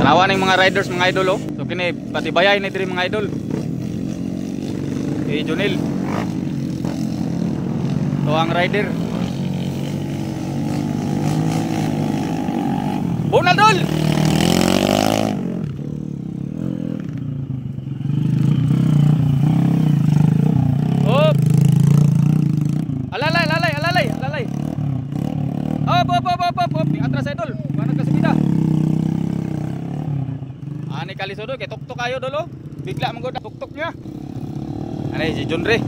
Tanawa ng mga riders mga idol oh. So kini patibayay ni diri mga idol. Kay Junil. To ang rider. Bunadol. Hop. Alalay. Hop. Atras idol. Mana ka subida? Ani kali sodo kay tuktok kayo dolo. Bigla man gud tuktok niya. Ani si Junre.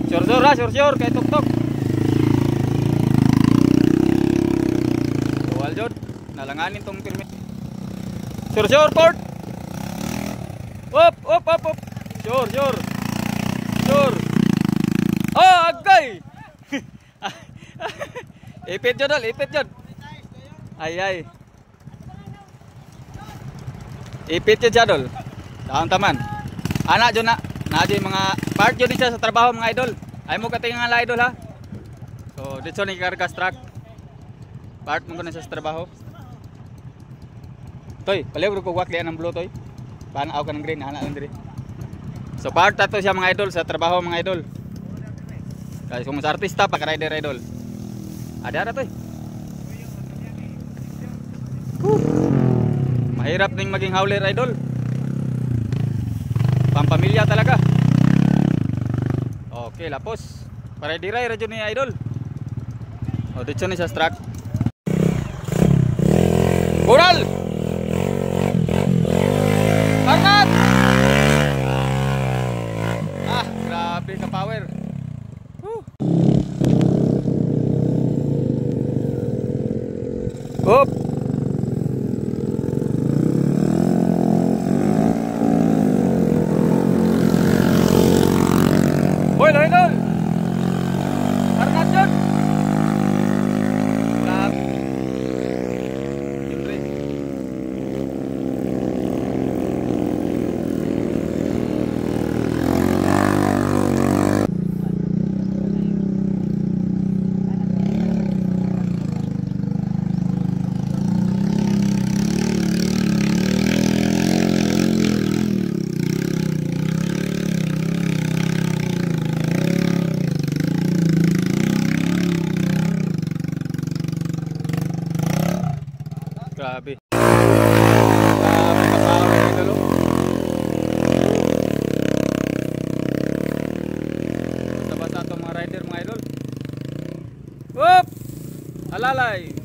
Sure kay tuktok. Wal jod nalanganin tong permit. Sure port. Op. Sure. Oh, agay. Ipit jod. Ay. Ipit jod jadol. Taon taman. Anak jud na di mga part jud siya sa trabaho mga idol. Ay mo katingal idol ha. So dito ni kargas truck. Part mo na siya sa trabaho. Toy, paliw ko wak diyan ang blue toy. Paano ako ng green anak lang diri. So part ato siya mga idol sa trabaho mga idol. Guys, kung sa artista pa ka rider idol. Ada toy. Mahirap ning maging hauler idol. Pampamilya talaga. Okay, lapos. Para diray radyo ni idol. O dito ni sa truck. Bural. Angkat. Grabe ka power. Hop. Boy, idol. Arnat jod. Lap. Grabe. Kapawin idol. Basta-basta itong mga rider mga idol. Hop! Alalay.